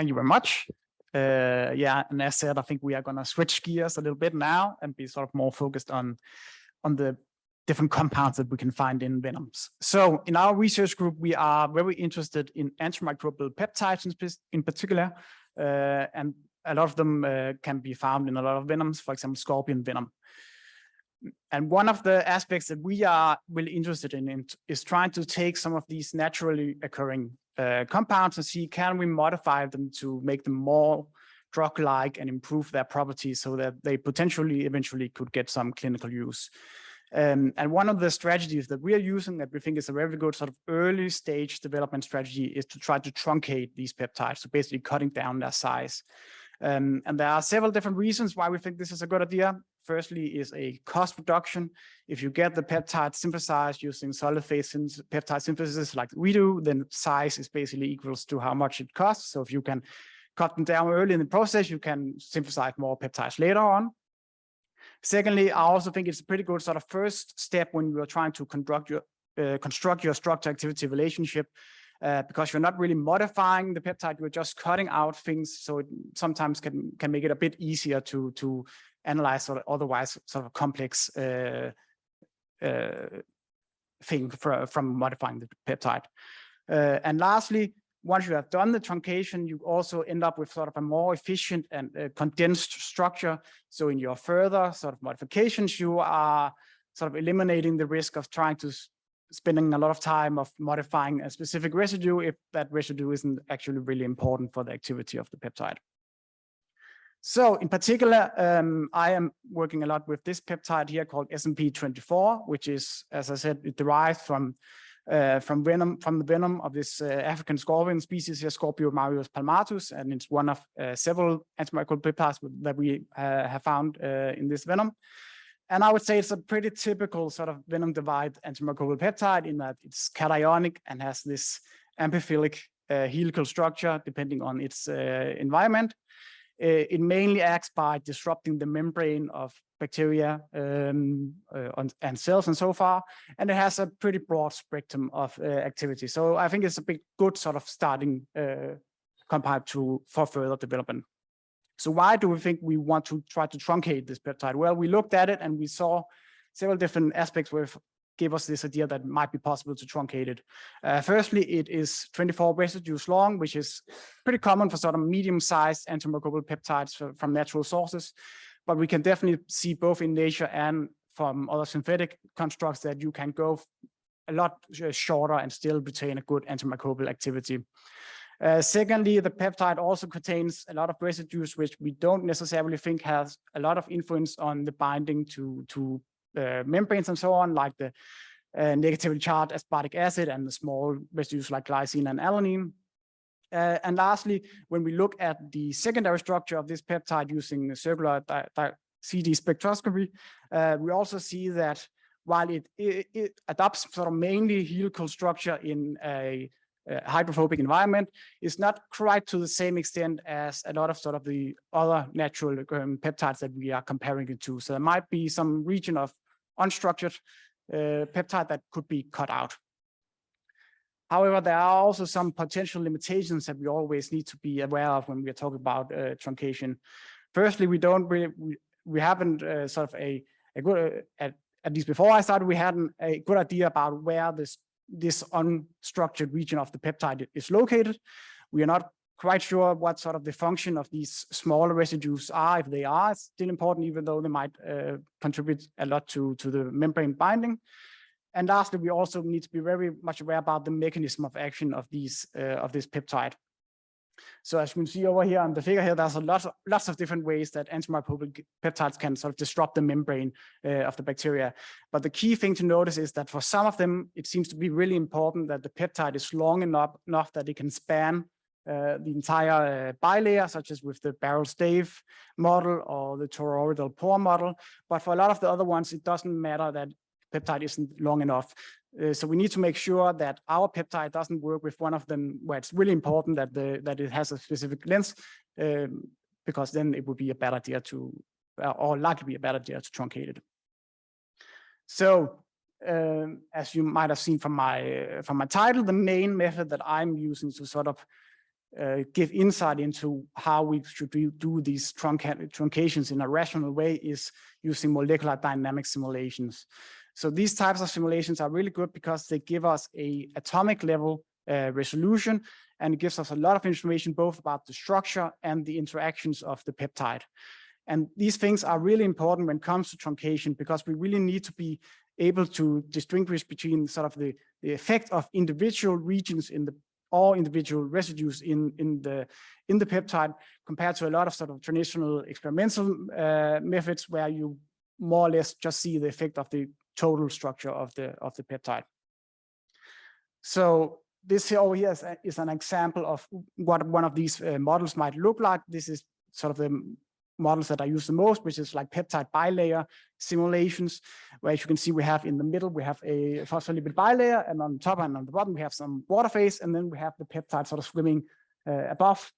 Thank you very much. Yeah, and as said, I think we are going to switch gears a little bit now and be sort of more focused on the different compounds that we can find in venoms. So in our research group, we are very interested in antimicrobial peptides in particular, and a lot of them can be found in a lot of venoms, for example, scorpion venom. And one of the aspects that we are really interested in is trying to take some of these naturally occurring compounds and see, can we modify them to make them more drug-like and improve their properties so that they potentially eventually could get some clinical use. And one of the strategies that we are using that we think is a very good sort of early stage development strategy is to try to truncate these peptides, so basically cutting down their size. And there are several different reasons why we think this is a good idea. Firstly is a cost reduction. If you get the peptide synthesized using solid phase peptide synthesis like we do, then size is basically equals to how much it costs. So if you can cut them down early in the process, you can synthesize more peptides later on. Secondly, I also think it's a pretty good sort of first step when you are trying to construct your structure-activity relationship, because you're not really modifying the peptide, you're just cutting out things, so it sometimes can make it a bit easier to analyze sort of otherwise sort of complex thing from modifying the peptide. And lastly, once you have done the truncation, you also end up with sort of a more efficient and condensed structure. So in your further sort of modifications, you are sort of eliminating the risk of trying to spending a lot of time of modifying a specific residue if that residue isn't actually really important for the activity of the peptide. So in particular, I am working a lot with this peptide here called SMP24, which is, as I said, it derives from the venom of this African scorpion species here, Scorpiomyrius palmatus, and it's one of several antimicrobial peptides that we have found in this venom. And I would say it's a pretty typical sort of venom-derived antimicrobial peptide in that it's cationic and has this amphiphilic helical structure depending on its environment. It mainly acts by disrupting the membrane of bacteria and cells and so far, and it has a pretty broad spectrum of activity. So I think it's a good sort of starting compound for further development. So why do we think we want to try to truncate this peptide? Well, we looked at it and we saw several different aspects which gave us this idea that it might be possible to truncate it. Firstly, it is 24 residues long, which is pretty common for sort of medium-sized antimicrobial peptides from natural sources. But we can definitely see both in nature and from other synthetic constructs that you can go a lot shorter and still retain a good antimicrobial activity. Secondly, the peptide also contains a lot of residues which we don't necessarily think has a lot of influence on the binding to membranes and so on, like the negatively charged aspartic acid and the small residues like glycine and alanine. And lastly, when we look at the secondary structure of this peptide using circular CD spectroscopy, we also see that while it adopts sort of mainly helical structure in a hydrophobic environment, is not quite to the same extent as a lot of sort of the other natural peptides that we are comparing it to. So there might be some region of unstructured peptide that could be cut out. However, there are also some potential limitations that we always need to be aware of when we are talking about truncation. Firstly, we haven't sort of a good, at least before I started, we hadn't a good idea about where this unstructured region of the peptide is located. We are not quite sure what sort of the function of these smaller residues are. If they are still important, even though they might contribute a lot to the membrane binding. And lastly, we also need to be very much aware about the mechanism of action of this peptide. So as you can see over here on the figure here, there's lots of different ways that antimicrobial peptides can sort of disrupt the membrane of the bacteria. But the key thing to notice is that for some of them, it seems to be really important that the peptide is long enough that it can span the entire bilayer, such as with the barrel stave model or the toroidal pore model. But for a lot of the other ones, it doesn't matter that peptide isn't long enough. So we need to make sure that our peptide doesn't work with one of them where it's really important that it has a specific length, because then it would be a bad idea to, or likely be a bad idea to truncate it. So as you might have seen from my title, the main method that I'm using to sort of give insight into how we should do these truncations in a rational way is using molecular dynamic simulations. So these types of simulations are really good because they give us a atomic level resolution, and it gives us a lot of information both about the structure and the interactions of the peptide. And these things are really important when it comes to truncation, because we really need to be able to distinguish between sort of the effect of individual regions in the or individual residues in the peptide, compared to a lot of sort of traditional experimental methods where you more or less just see the effect of the total structure of the peptide. So this over here is an example of what one of these models might look like. This is sort of the models that I use the most, which is like peptide bilayer simulations, where as you can see, we have in the middle, we have a phospholipid bilayer, and on top and on the bottom, we have some water phase, and then we have the peptide sort of swimming above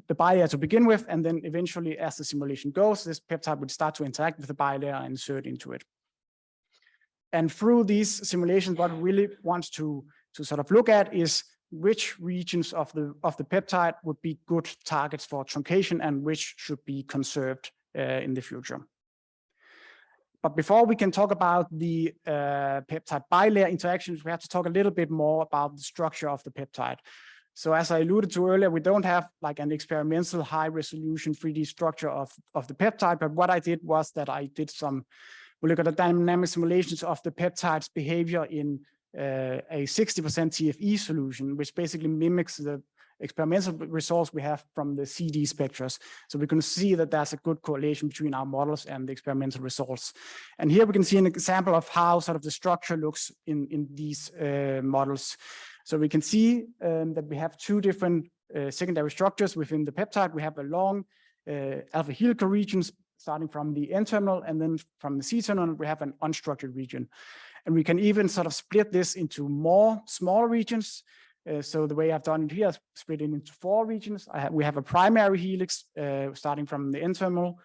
the bilayer to begin with, and then eventually, as the simulation goes, this peptide would start to interact with the bilayer and insert into it. And through these simulations, what we really want to sort of look at is which regions of the peptide would be good targets for truncation and which should be conserved in the future. But before we can talk about the peptide bilayer interactions, we have to talk a little bit more about the structure of the peptide. So as I alluded to earlier, we don't have like an experimental high resolution 3D structure of the peptide, but what I did was that I did some molecular dynamic simulations of the peptide's behavior in a 60% TFE solution, which basically mimics the experimental results we have from the CD spectra. So we can see that there's a good correlation between our models and the experimental results. And here we can see an example of how sort of the structure looks in these models. So we can see that we have two different secondary structures within the peptide. We have a long alpha helical regions starting from the N-terminal, and then from the C-terminal, we have an unstructured region. And we can even sort of split this into more small regions. So the way I've done it here is split it into 4 regions. We have a primary helix starting from the N-terminal.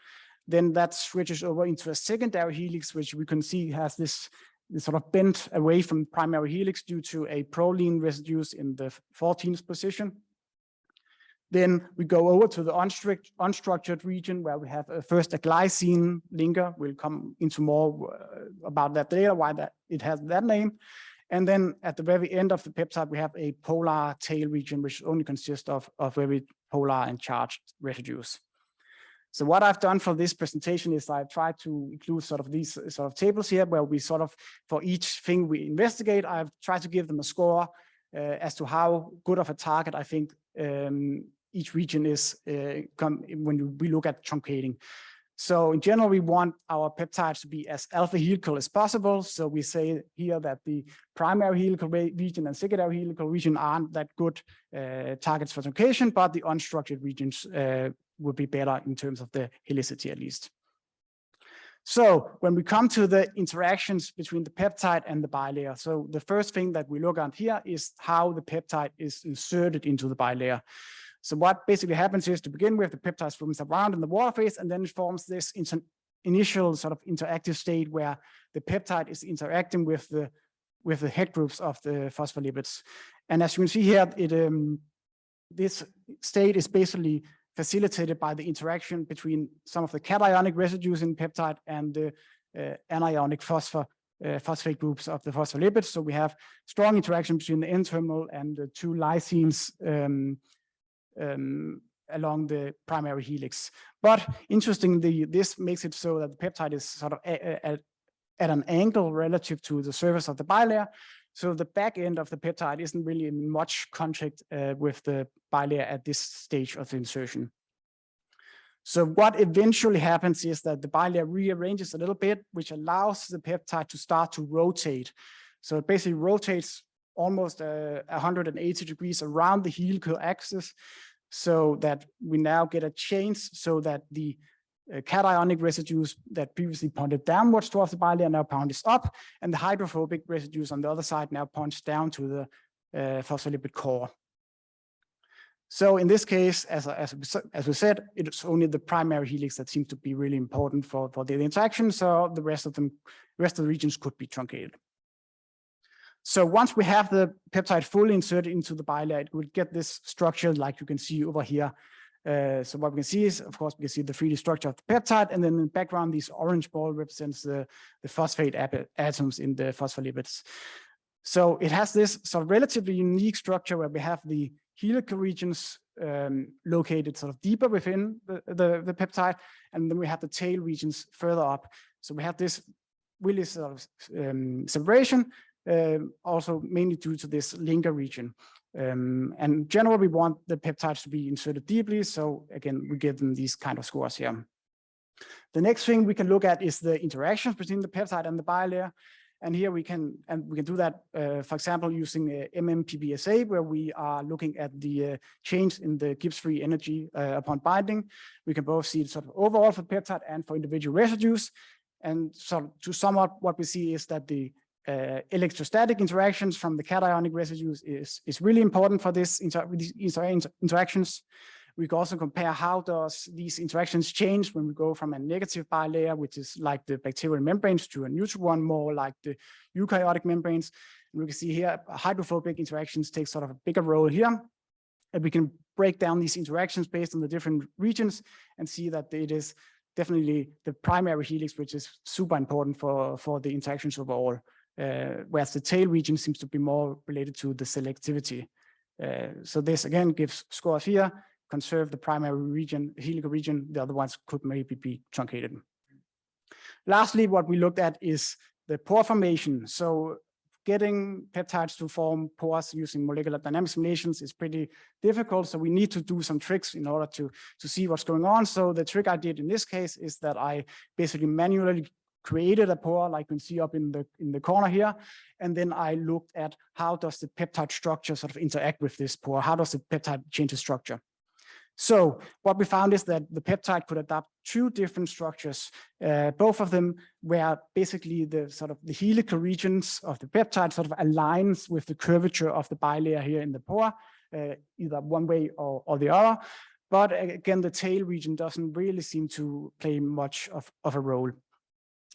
Then that switches over into a secondary helix, which we can see has this sort of bent away from primary helix due to a proline residues in the 14th position. Then we go over to the unstructured region where we have first a glycine linker. We'll come into more about that later, why it has that name. And then at the very end of the peptide, we have a polar tail region, which only consists of very polar and charged residues. So what I've done for this presentation is I tried to include sort of these sort of tables here where we sort of, for each thing we investigate, I've tried to give them a score as to how good of a target I think each region is when we look at truncating. So in general, we want our peptides to be as alpha helical as possible. So we say here that the primary helical region and secondary helical region aren't that good targets for truncation, but the unstructured regions would be better in terms of the helicity at least. So when we come to the interactions between the peptide and the bilayer, so the first thing that we look at here is how the peptide is inserted into the bilayer. So what basically happens is, to begin with, the peptide swims around in the water phase, and then it forms this initial sort of interactive state where the peptide is interacting with the head groups of the phospholipids. And as you can see here, this state is basically facilitated by the interaction between some of the cationic residues in peptide and the anionic phosphate groups of the phospholipids. So we have strong interaction between the N-terminal and the 2 lysines along the primary helix. But interestingly, this makes it so that the peptide is sort of at an angle relative to the surface of the bilayer. So the back end of the peptide isn't really in much contact with the bilayer at this stage of the insertion. So what eventually happens is that the bilayer rearranges a little bit, which allows the peptide to start to rotate. So it basically rotates almost 180 degrees around the helical axis, so that we now get a change so that the cationic residues that previously pointed downwards towards the bilayer now punches up, and the hydrophobic residues on the other side now punch down to the phospholipid core. So in this case, as we said, it's only the primary helix that seems to be really important for the interaction. So the rest of the regions could be truncated. So once we have the peptide fully inserted into the bilayer, it will get this structure like you can see over here. So what we can see is, of course, we can see the 3D structure of the peptide, and then in the background, this orange ball represents the phosphate atoms in the phospholipids. So it has this sort of relatively unique structure where we have the helical regions located sort of deeper within the peptide, and then we have the tail regions further up. So we have this really sort of separation, also mainly due to this linker region. And generally, we want the peptides to be inserted deeply. So again, we give them these kind of scores here. The next thing we can look at is the interactions between the peptide and the bilayer. And here we can do that, for example, using MMPBSA, where we are looking at the change in the Gibbs-free energy upon binding. We can both see it sort of overall for peptide and for individual residues. And so to sum up, what we see is that the electrostatic interactions from the cationic residues is really important for these interactions. We can also compare how does these interactions change when we go from a negative bilayer, which is like the bacterial membranes, to a neutral one, more like the eukaryotic membranes. And we can see here hydrophobic interactions take sort of a bigger role here. And we can break down these interactions based on the different regions and see that it is definitely the primary helix, which is super important for the interactions overall, whereas the tail region seems to be more related to the selectivity. So this again gives scores here. Conserve the primary region, helical region, the other ones could maybe be truncated. Lastly, what we looked at is the pore formation. So getting peptides to form pores using molecular dynamic simulations is pretty difficult. So we need to do some tricks in order to see what's going on. So the trick I did in this case is that I basically manually created a pore, like you can see up in the corner here. And then I looked at how does the peptide structure sort of interact with this pore? How does the peptide change the structure? So what we found is that the peptide could adapt two different structures. Both of them where basically the sort of the helical regions of the peptide sort of aligns with the curvature of the bilayer here in the pore, either one way or the other. But again, the tail region doesn't really seem to play much of a role.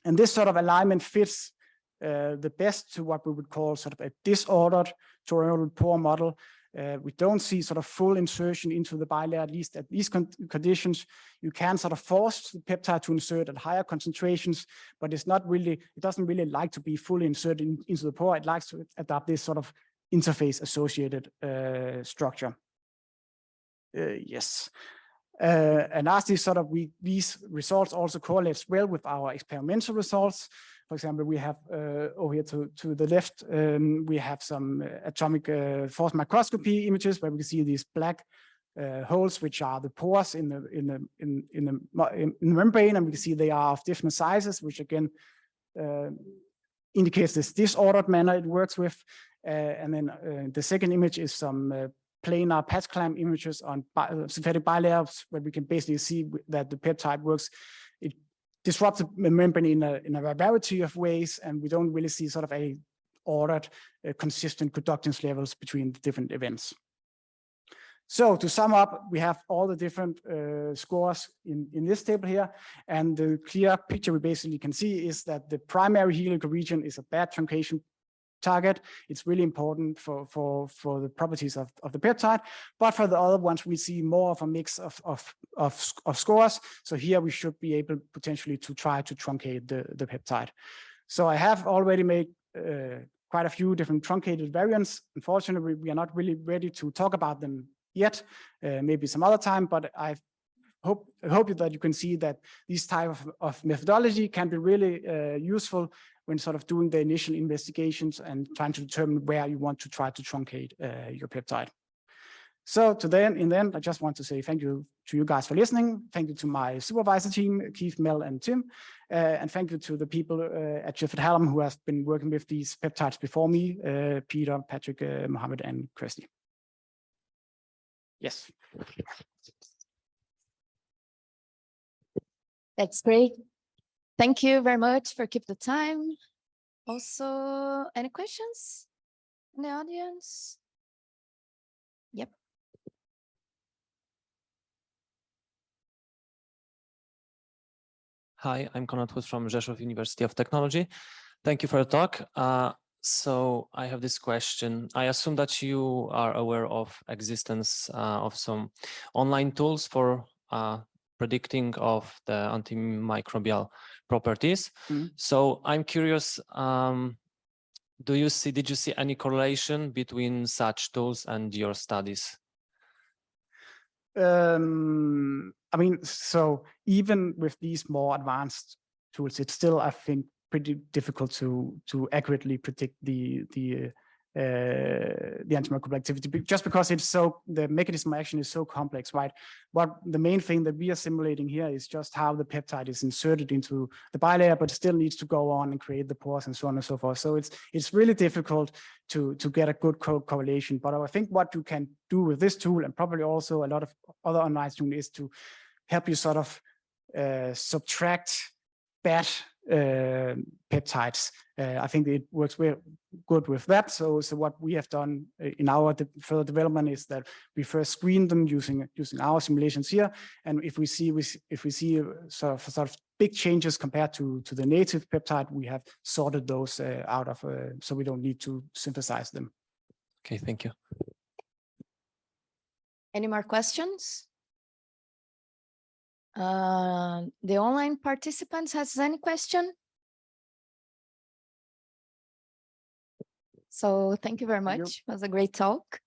And this sort of alignment fits the best to what we would call sort of a disordered toroidal pore model. We don't see sort of full insertion into the bilayer, at least at these conditions. You can sort of force the peptide to insert at higher concentrations, but it doesn't really like to be fully inserted into the pore. It likes to adopt this sort of interface associated structure. Yes. And lastly, sort of these results also correlate well with our experimental results. For example, we have over here to the left, we have some atomic force microscopy images where we can see these black holes, which are the pores in the membrane, and we can see they are of different sizes, which again indicates this disordered manner it works with. And then the second image is some planar patch clamp images on synthetic bilayers, where we can basically see that the peptide works. It disrupts the membrane in a variety of ways, and we don't really see sort of a ordered, consistent conductance levels between the different events. So to sum up, we have all the different scores in this table here, and the clear picture we basically can see is that the primary helical region is a bad truncation target. It's really important for the properties of the peptide, but for the other ones, we see more of a mix of scores. So here we should be able potentially to try to truncate the peptide. So I have already made quite a few different truncated variants. Unfortunately, we are not really ready to talk about them yet, maybe some other time, but I hope that you can see that this type of methodology can be really useful when sort of doing the initial investigations and trying to determine where you want to try to truncate your peptide. So in the end, I just want to say thank you to you guys for listening. Thank you to my supervisor team, Keith, Mel, and Tim. And thank you to the people at Sheffield Hallam who have been working with these peptides before me, Peter, Patrick, Mohammed, and Kirsty. Yes. That's great. Thank you very much for keeping the time. Also, any questions in the audience? Yep. Hi, I'm Konrad Hus from Rzeszów University of Technology. Thank you for the talk. So I have this question. I assume that you are aware of existence of some online tools for predicting of the antimicrobial properties. Mm. So I'm curious, did you see any correlation between such tools and your studies? I mean, so even with these more advanced tools, it's still, I think, pretty difficult to accurately predict the antimicrobial activity, just because the mechanism of action is so complex, right? But the main thing that we are simulating here is just how the peptide is inserted into the bilayer, but still needs to go on and create the pores and so on and so forth. So it's really difficult to get a good correlation. But I think what you can do with this tool, and probably also a lot of other online tools, is to help you sort of subtract bad peptides. I think it works very good with that. So what we have done in our further development is that we first screen them using our simulations here, and if we see sort of big changes compared to the native peptide, we have sorted those out of, so we don't need to synthesize them. Okay, thank you. Any more questions? The online participants has any question? So thank you very much. It was a great talk.